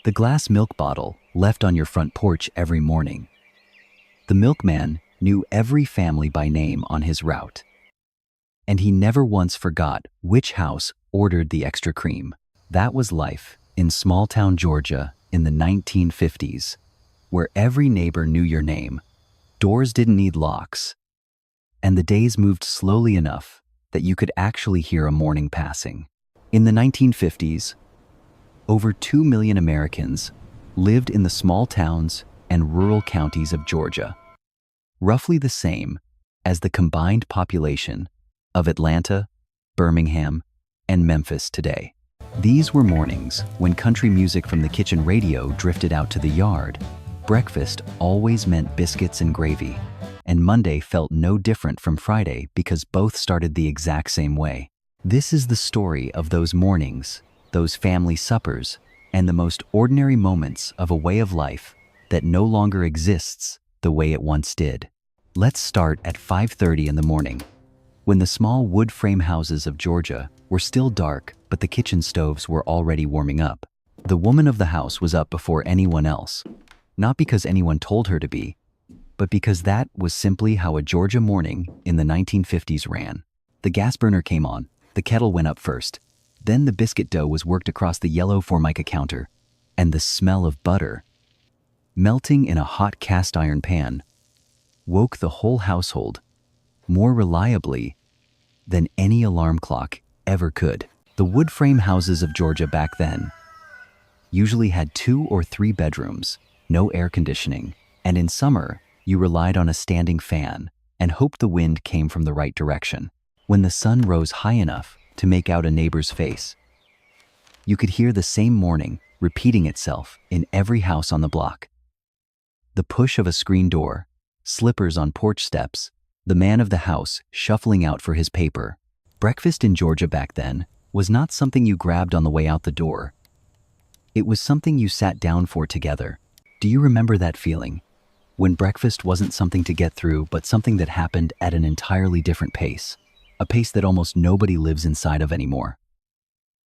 The glass milk bottle left on your front porch every morning. The milkman knew every family by name on his route. And he never once forgot which house ordered the extra cream. That was life in small-town Georgia in the 1950s, where every neighbor knew your name. Doors didn't need locks, and the days moved slowly enough that you could actually hear a morning passing. In the 1950s, over 2 million Americans lived in the small towns and rural counties of Georgia, roughly the same as the combined population of Atlanta, Birmingham, and Memphis today. These were mornings when country music from the kitchen radio drifted out to the yard. Breakfast always meant biscuits and gravy, and Monday felt no different from Friday because both started the exact same way. This is the story of those mornings, those family suppers, and the most ordinary moments of a way of life that no longer exists the way it once did. Let's start at 5:30 in the morning, when the small wood frame houses of Georgia were still dark, but the kitchen stoves were already warming up. The woman of the house was up before anyone else, not because anyone told her to be, but because that was simply how a Georgia morning in the 1950s ran. The gas burner came on, the kettle went up first, then the biscuit dough was worked across the yellow Formica counter, and the smell of butter, melting in a hot cast iron pan, woke the whole household more reliably than any alarm clock ever could. The wood frame houses of Georgia back then usually had 2 or 3 bedrooms, no air conditioning, and in summer, you relied on a standing fan and hoped the wind came from the right direction. When the sun rose high enough to make out a neighbor's face, you could hear the same morning repeating itself in every house on the block. The push of a screen door, slippers on porch steps, the man of the house shuffling out for his paper. Breakfast in Georgia back then was not something you grabbed on the way out the door. It was something you sat down for together. Do you remember that feeling? When breakfast wasn't something to get through, but something that happened at an entirely different pace. A pace that almost nobody lives inside of anymore.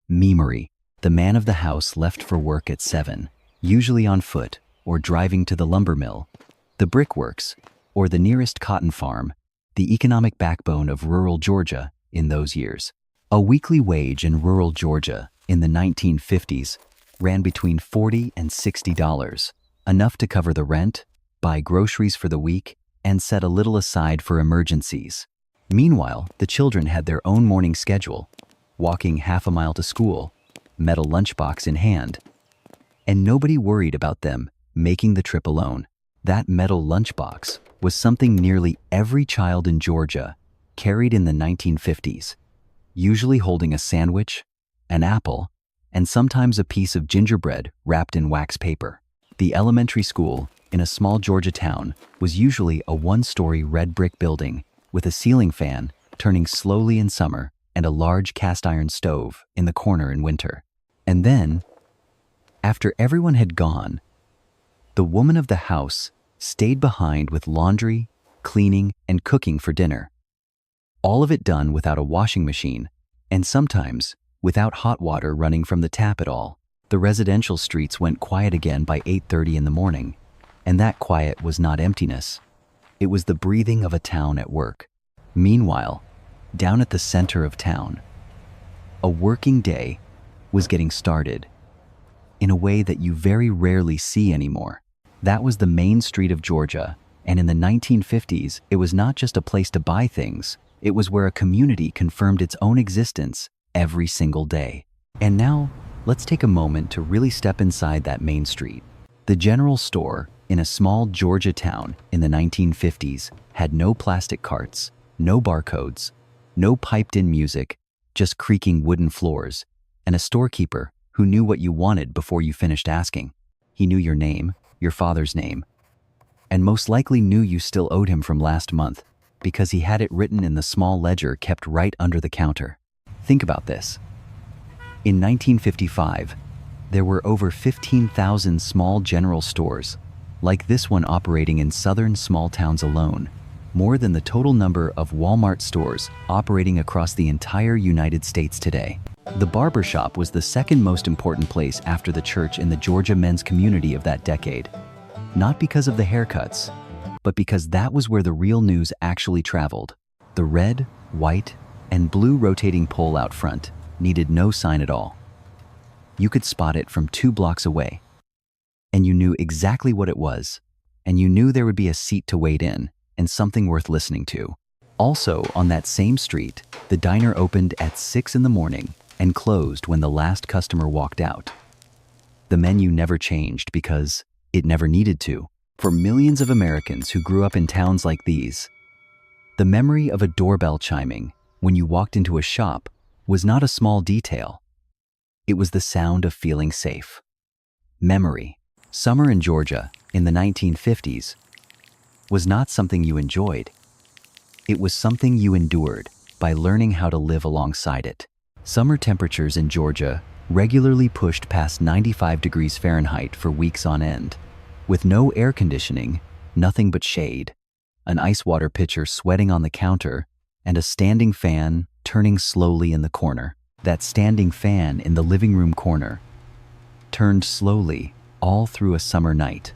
Memory. The man of the house left for work at 7, usually on foot or driving to the lumber mill, the brickworks, or the nearest cotton farm, the economic backbone of rural Georgia in those years. A weekly wage in rural Georgia in the 1950s ran between $40 and $60, enough to cover the rent, buy groceries for the week, and set a little aside for emergencies. Meanwhile, the children had their own morning schedule, walking half a mile to school, metal lunchbox in hand, and nobody worried about them making the trip alone. That metal lunchbox was something nearly every child in Georgia carried in the 1950s, usually holding a sandwich, an apple, and sometimes a piece of gingerbread wrapped in wax paper. The elementary school in a small Georgia town was usually a 1-story red brick building with a ceiling fan turning slowly in summer and a large cast iron stove in the corner in winter. And then, after everyone had gone, the woman of the house stayed behind with laundry, cleaning, and cooking for dinner. All of it done without a washing machine, and sometimes without hot water running from the tap at all. The residential streets went quiet again by 8:30 in the morning, and that quiet was not emptiness. It was the breathing of a town at work. Meanwhile, down at the center of town, a working day was getting started in a way that you very rarely see anymore. That was the main street of Georgia, and in the 1950s, it was not just a place to buy things, it was where a community confirmed its own existence every single day. And now, let's take a moment to really step inside that main street. The general store in a small Georgia town in the 1950s had no plastic carts, no barcodes, no piped-in music, just creaking wooden floors, and a storekeeper who knew what you wanted before you finished asking. He knew your name, your father's name, and most likely knew you still owed him from last month because he had it written in the small ledger kept right under the counter. Think about this. In 1955, there were over 15,000 small general stores, like this one operating in southern small towns alone, more than the total number of Walmart stores operating across the entire United States today. The barber shop was the second most important place after the church in the Georgia men's community of that decade. Not because of the haircuts, but because that was where the real news actually traveled. The red, white, and blue rotating pole out front needed no sign at all. You could spot it from 2 blocks away. And you knew exactly what it was. And you knew there would be a seat to wait in and something worth listening to. Also, on that same street, the diner opened at 6 in the morning and closed when the last customer walked out. The menu never changed because it never needed to. For millions of Americans who grew up in towns like these, the memory of a doorbell chiming when you walked into a shop was not a small detail. It was the sound of feeling safe. Memory. Summer in Georgia in the 1950s was not something you enjoyed. It was something you endured by learning how to live alongside it. Summer temperatures in Georgia regularly pushed past 95 degrees Fahrenheit for weeks on end. With no air conditioning, nothing but shade, an ice water pitcher sweating on the counter, and a standing fan turning slowly in the corner. That standing fan in the living room corner turned slowly all through a summer night.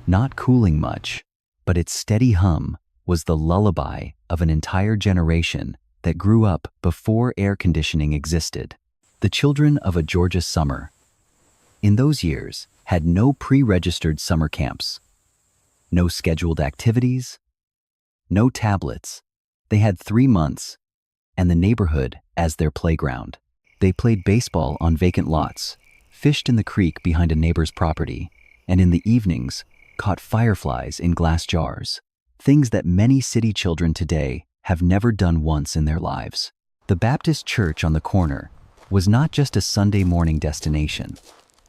Not cooling much, but its steady hum was the lullaby of an entire generation that grew up before air conditioning existed. The children of a Georgia summer, in those years, had no pre-registered summer camps, no scheduled activities, no tablets. They had 3 months and the neighborhood as their playground. They played baseball on vacant lots, fished in the creek behind a neighbor's property, and in the evenings, caught fireflies in glass jars, things that many city children today have never done once in their lives. The Baptist church on the corner was not just a Sunday morning destination.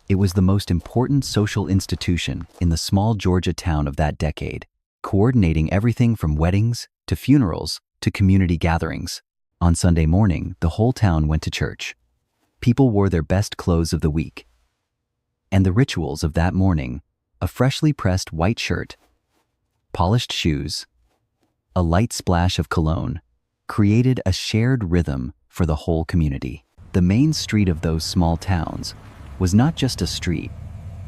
It was the most important social institution in the small Georgia town of that decade, coordinating everything from weddings to funerals to community gatherings. On Sunday morning, the whole town went to church. People wore their best clothes of the week. And the rituals of that morning, a freshly pressed white shirt, polished shoes, a light splash of cologne, created a shared rhythm for the whole community. The main street of those small towns was not just a street.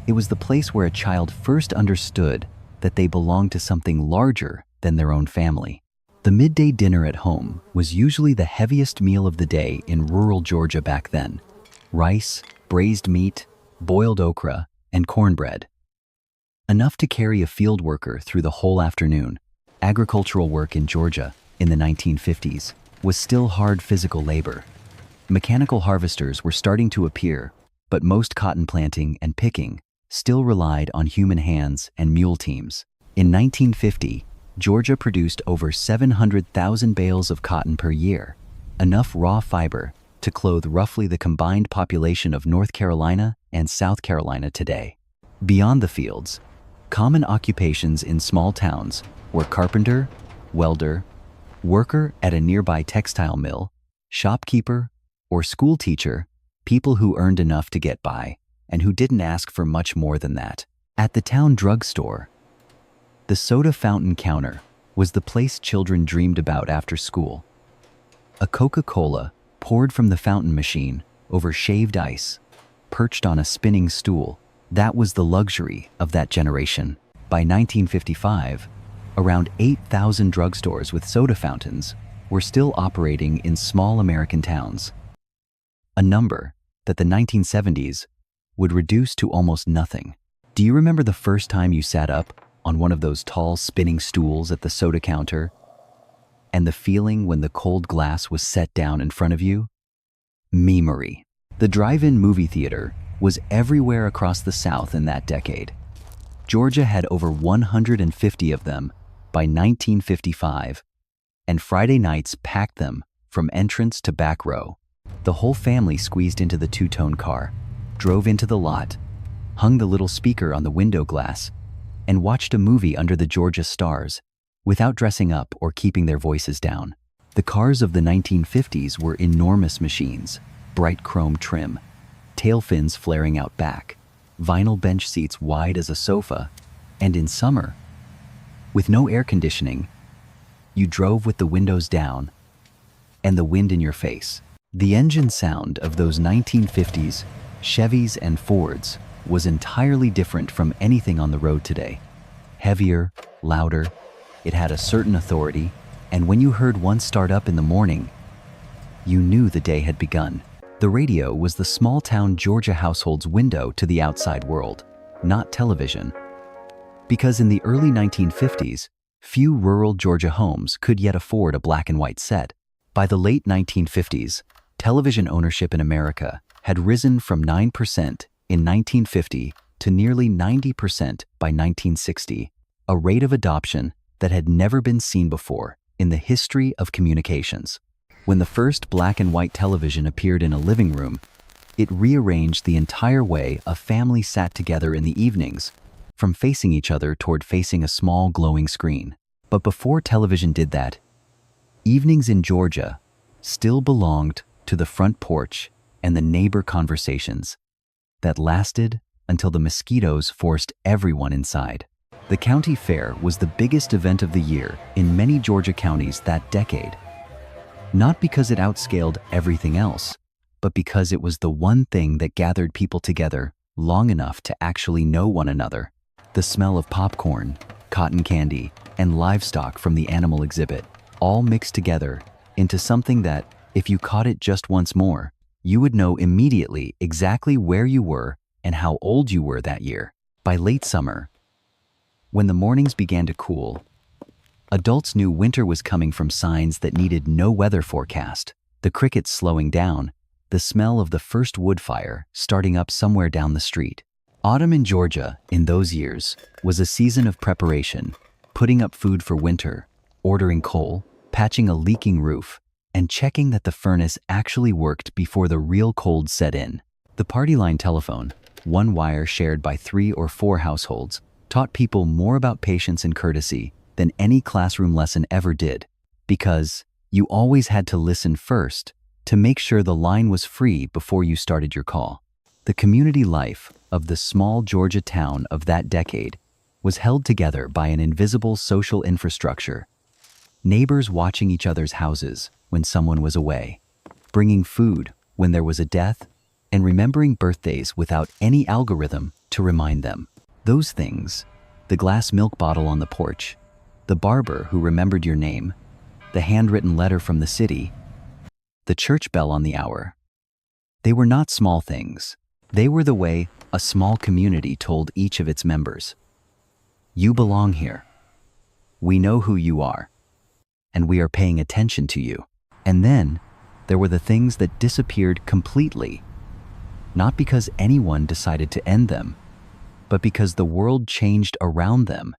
It was the place where a child first understood that they belonged to something larger than their own family. The midday dinner at home was usually the heaviest meal of the day in rural Georgia back then. Rice, braised meat, boiled okra, and cornbread. Enough to carry a field worker through the whole afternoon. Agricultural work in Georgia in the 1950s was still hard physical labor. Mechanical harvesters were starting to appear, but most cotton planting and picking still relied on human hands and mule teams. In 1950, Georgia produced over 700,000 bales of cotton per year, enough raw fiber to clothe roughly the combined population of North Carolina and South Carolina today. Beyond the fields, common occupations in small towns were carpenter, welder, worker at a nearby textile mill, shopkeeper, or school teacher, people who earned enough to get by and who didn't ask for much more than that. At the town drugstore, the soda fountain counter was the place children dreamed about after school. A Coca-Cola poured from the fountain machine over shaved ice, perched on a spinning stool. That was the luxury of that generation. By 1955, around 8,000 drugstores with soda fountains were still operating in small American towns. A number that the 1970s would reduce to almost nothing. Do you remember the first time you sat up on one of those tall spinning stools at the soda counter, and the feeling when the cold glass was set down in front of you? Memory. The drive-in movie theater was everywhere across the South in that decade. Georgia had over 150 of them by 1955, and Friday nights packed them from entrance to back row. The whole family squeezed into the two-tone car, drove into the lot, hung the little speaker on the window glass, and watched a movie under the Georgia stars without dressing up or keeping their voices down. The cars of the 1950s were enormous machines, bright chrome trim, tail fins flaring out back, vinyl bench seats wide as a sofa, and in summer, with no air conditioning, you drove with the windows down and the wind in your face. The engine sound of those 1950s Chevys and Fords was entirely different from anything on the road today. Heavier, louder, it had a certain authority, and when you heard one start up in the morning, you knew the day had begun. The radio was the small-town Georgia household's window to the outside world, not television. Because in the early 1950s, few rural Georgia homes could yet afford a black and white set. By the late 1950s, television ownership in America had risen from 9% in 1950 to nearly 90% by 1960, a rate of adoption that had never been seen before in the history of communications. When the first black and white television appeared in a living room, it rearranged the entire way a family sat together in the evenings, from facing each other toward facing a small glowing screen. But before television did that, evenings in Georgia still belonged to the front porch and the neighbor conversations that lasted until the mosquitoes forced everyone inside. The county fair was the biggest event of the year in many Georgia counties that decade. Not because it outscaled everything else, but because it was the one thing that gathered people together long enough to actually know one another. The smell of popcorn, cotton candy, and livestock from the animal exhibit all mixed together into something that, if you caught it just once more, you would know immediately exactly where you were and how old you were that year. By late summer, when the mornings began to cool, adults knew winter was coming from signs that needed no weather forecast. The crickets slowing down, the smell of the first wood fire starting up somewhere down the street. Autumn in Georgia, in those years, was a season of preparation, putting up food for winter, ordering coal, patching a leaking roof, and checking that the furnace actually worked before the real cold set in. The party line telephone, one wire shared by 3 or 4 households, taught people more about patience and courtesy than any classroom lesson ever did, because you always had to listen first to make sure the line was free before you started your call. The community life of the small Georgia town of that decade was held together by an invisible social infrastructure. Neighbors watching each other's houses when someone was away, bringing food when there was a death, and remembering birthdays without any algorithm to remind them. Those things, the glass milk bottle on the porch, the barber who remembered your name, the handwritten letter from the city, the church bell on the hour. They were not small things. They were the way a small community told each of its members, "You belong here. We know who you are, and we are paying attention to you." And then there were the things that disappeared completely, not because anyone decided to end them, but because the world changed around them,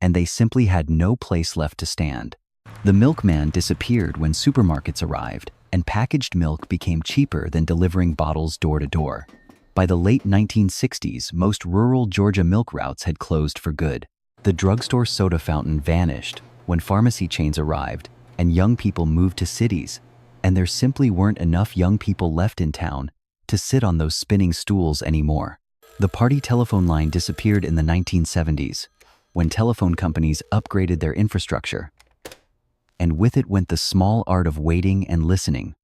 and they simply had no place left to stand. The milkman disappeared when supermarkets arrived, and packaged milk became cheaper than delivering bottles door to door. By the late 1960s, most rural Georgia milk routes had closed for good. The drugstore soda fountain vanished when pharmacy chains arrived and young people moved to cities, and there simply weren't enough young people left in town to sit on those spinning stools anymore. The party telephone line disappeared in the 1970s when telephone companies upgraded their infrastructure. And with it went the small art of waiting and listening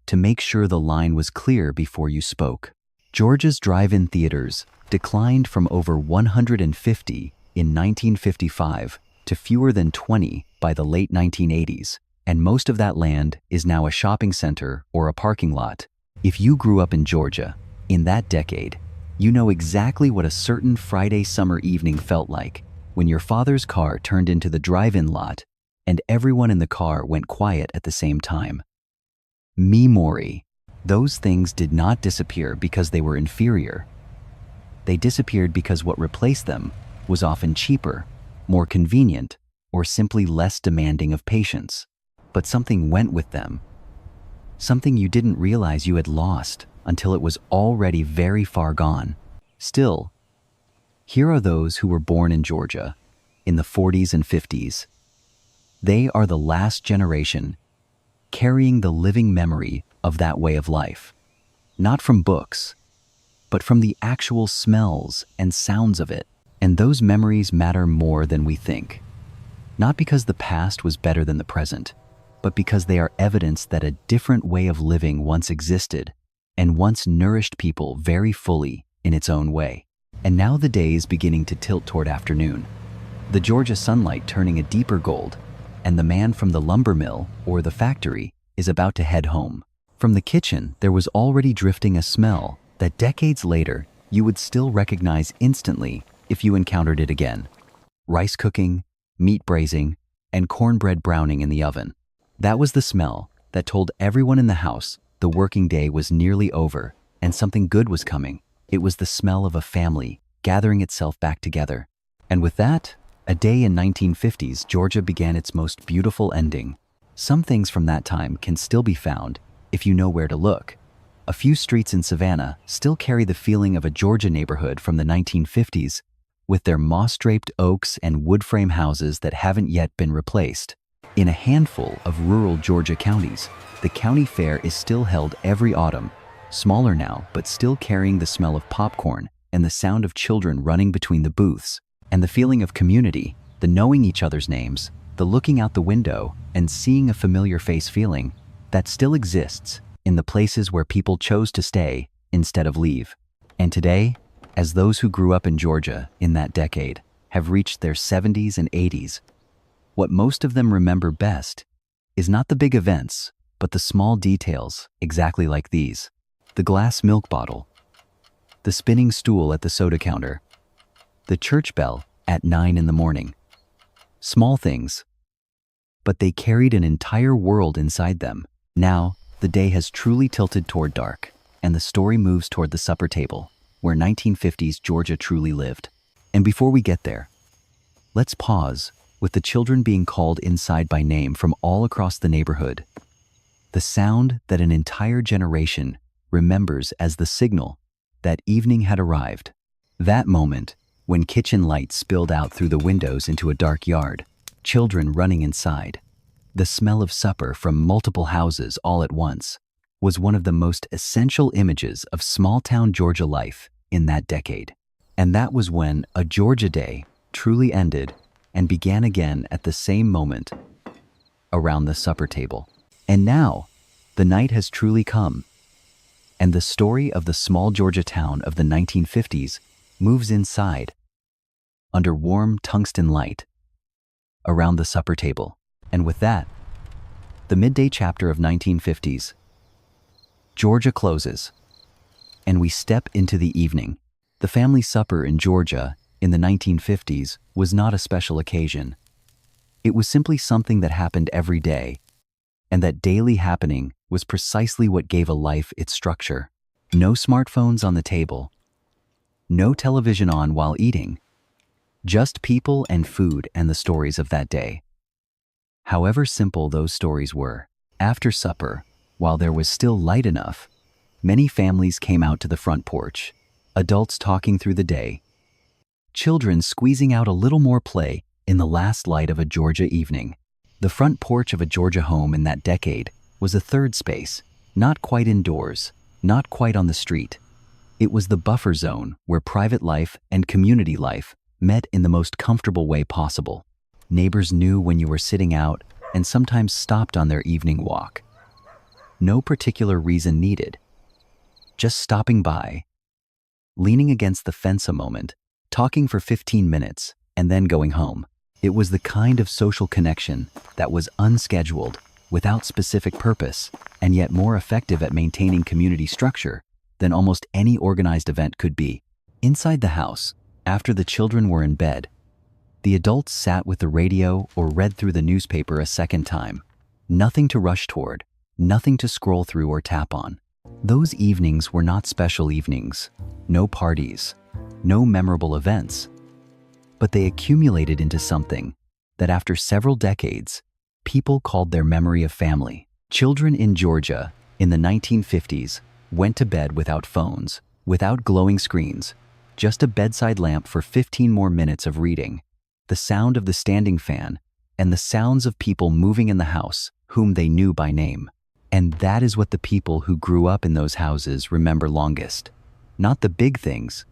to make sure the line was clear before you spoke. Georgia's drive-in theaters declined from over 150 in 1955 to fewer than 20 by the late 1980s, and most of that land is now a shopping center or a parking lot. If you grew up in Georgia in that decade, you know exactly what a certain Friday summer evening felt like when your father's car turned into the drive-in lot and everyone in the car went quiet at the same time. Memory. Those things did not disappear because they were inferior. They disappeared because what replaced them was often cheaper, more convenient, or simply less demanding of patience. But something went with them. Something you didn't realize you had lost until it was already very far gone. Still, here are those who were born in Georgia in the 40s and 50s. They are the last generation carrying the living memory of that way of life, not from books, but from the actual smells and sounds of it. And those memories matter more than we think, not because the past was better than the present, but because they are evidence that a different way of living once existed and once nourished people very fully in its own way. And now the day is beginning to tilt toward afternoon, the Georgia sunlight turning a deeper gold, and the man from the lumber mill or the factory is about to head home. From the kitchen, there was already drifting a smell that decades later you would still recognize instantly if you encountered it again. Rice cooking, meat braising, and cornbread browning in the oven. That was the smell that told everyone in the house the working day was nearly over and something good was coming. It was the smell of a family gathering itself back together. And with that, a day in 1950s Georgia began its most beautiful ending. Some things from that time can still be found if you know where to look. A few streets in Savannah still carry the feeling of a Georgia neighborhood from the 1950s, with their moss-draped oaks and wood frame houses that haven't yet been replaced. In a handful of rural Georgia counties, the county fair is still held every autumn, smaller now but still carrying the smell of popcorn and the sound of children running between the booths, and the feeling of community, the knowing each other's names, the looking out the window and seeing a familiar face feeling that still exists in the places where people chose to stay instead of leave. And today, as those who grew up in Georgia in that decade have reached their 70s and 80s, what most of them remember best is not the big events, but the small details exactly like these. The glass milk bottle, the spinning stool at the soda counter, the church bell at 9 in the morning. Small things, but they carried an entire world inside them. Now, the day has truly tilted toward dark, and the story moves toward the supper table, where 1950s Georgia truly lived. And before we get there, let's pause with the children being called inside by name from all across the neighborhood. The sound that an entire generation remembers as the signal that evening had arrived. That moment when kitchen lights spilled out through the windows into a dark yard, children running inside. The smell of supper from multiple houses all at once was one of the most essential images of small-town Georgia life in that decade. And that was when a Georgia day truly ended and began again at the same moment around the supper table. And now, the night has truly come, and the story of the small Georgia town of the 1950s moves inside, under warm tungsten light, around the supper table. And with that, the midday chapter of 1950s, Georgia closes, and we step into the evening. The family supper in Georgia in the 1950s was not a special occasion. It was simply something that happened every day, and that daily happening was precisely what gave a life its structure. No smartphones on the table, no television on while eating, just people and food and the stories of that day. However simple those stories were, after supper, while there was still light enough, many families came out to the front porch, adults talking through the day, children squeezing out a little more play in the last light of a Georgia evening. The front porch of a Georgia home in that decade was a third space, not quite indoors, not quite on the street. It was the buffer zone where private life and community life met in the most comfortable way possible. Neighbors knew when you were sitting out and sometimes stopped on their evening walk. No particular reason needed. Just stopping by, leaning against the fence a moment, talking for 15 minutes, and then going home. It was the kind of social connection that was unscheduled, without specific purpose, and yet more effective at maintaining community structure than almost any organized event could be. Inside the house, after the children were in bed, the adults sat with the radio or read through the newspaper a second time. Nothing to rush toward, nothing to scroll through or tap on. Those evenings were not special evenings, no parties, no memorable events, but they accumulated into something that after several decades, people called their memory of family. Children in Georgia in the 1950s went to bed without phones, without glowing screens, just a bedside lamp for 15 more minutes of reading, the sound of the standing fan, and the sounds of people moving in the house whom they knew by name. And that is what the people who grew up in those houses remember longest. Not the big things,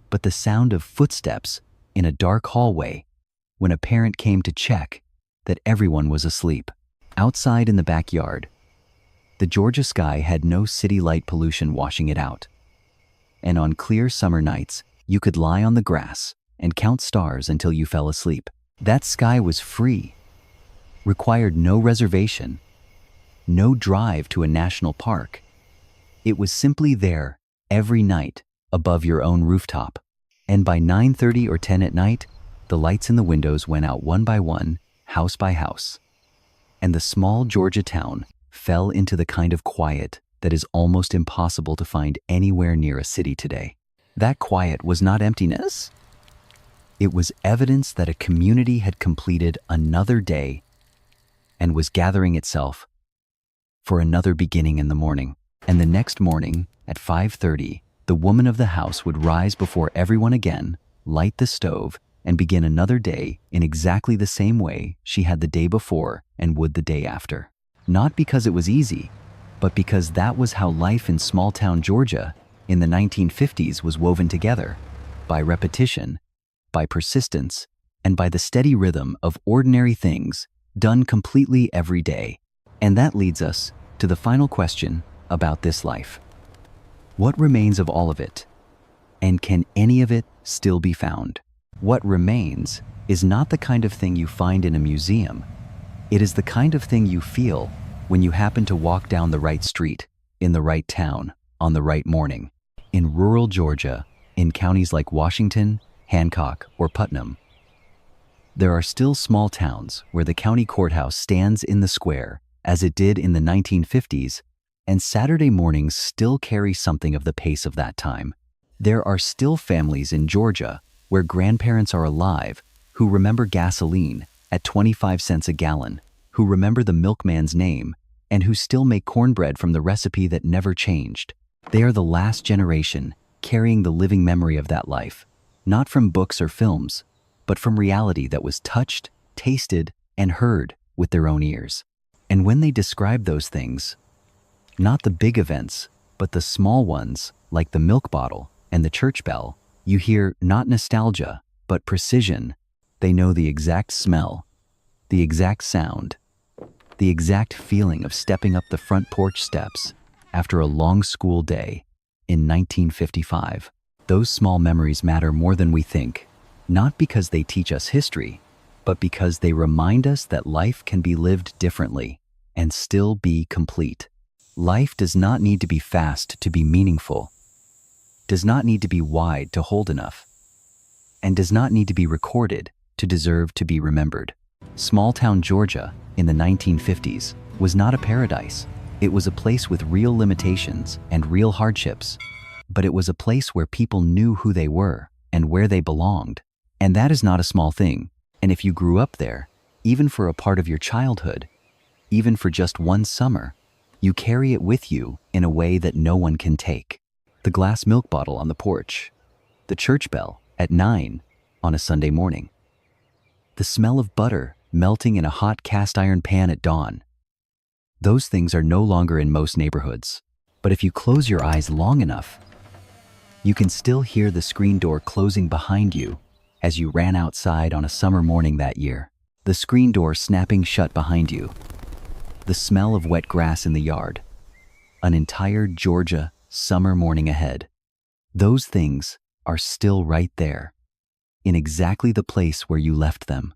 but the sound of footsteps in a dark hallway when a parent came to check that everyone was asleep. Outside in the backyard, the Georgia sky had no city light pollution washing it out. And on clear summer nights, you could lie on the grass and count stars until you fell asleep. That sky was free, required no reservation, no drive to a national park. It was simply there every night above your own rooftop. And by 9:30 or 10 at night, the lights in the windows went out one by one, house by house. And the small Georgia town fell into the kind of quiet that is almost impossible to find anywhere near a city today. That quiet was not emptiness. It was evidence that a community had completed another day and was gathering itself for another beginning in the morning. And the next morning, at 5:30, the woman of the house would rise before everyone again, light the stove, and begin another day in exactly the same way she had the day before and would the day after. Not because it was easy, but because that was how life in small-town Georgia in the 1950s was woven together, by repetition, by persistence, and by the steady rhythm of ordinary things done completely every day. And that leads us to the final question about this life. What remains of all of it? And can any of it still be found? What remains is not the kind of thing you find in a museum. It is the kind of thing you feel when you happen to walk down the right street, in the right town, on the right morning. In rural Georgia, in counties like Washington, Hancock, or Putnam, there are still small towns where the county courthouse stands in the square, as it did in the 1950s, and Saturday mornings still carry something of the pace of that time. There are still families in Georgia where grandparents are alive who remember gasoline at 25 cents a gallon, who remember the milkman's name, and who still make cornbread from the recipe that never changed. They are the last generation carrying the living memory of that life, not from books or films, but from reality that was touched, tasted, and heard with their own ears. And when they describe those things, not the big events, but the small ones, like the milk bottle and the church bell, you hear not nostalgia, but precision. They know the exact smell, the exact sound, the exact feeling of stepping up the front porch steps after a long school day in 1955. Those small memories matter more than we think, not because they teach us history, but because they remind us that life can be lived differently and still be complete. Life does not need to be fast to be meaningful, does not need to be wide to hold enough, and does not need to be recorded to deserve to be remembered. Small-town Georgia in the 1950s was not a paradise. It was a place with real limitations and real hardships, but it was a place where people knew who they were and where they belonged. And that is not a small thing. And if you grew up there, even for a part of your childhood, even for just one summer, you carry it with you in a way that no one can take. The glass milk bottle on the porch, the church bell at 9 on a Sunday morning, the smell of butter melting in a hot cast iron pan at dawn. Those things are no longer in most neighborhoods, but if you close your eyes long enough, you can still hear the screen door closing behind you as you ran outside on a summer morning that year. The screen door snapping shut behind you, the smell of wet grass in the yard, an entire Georgia summer morning ahead. Those things are still right there, in exactly the place where you left them.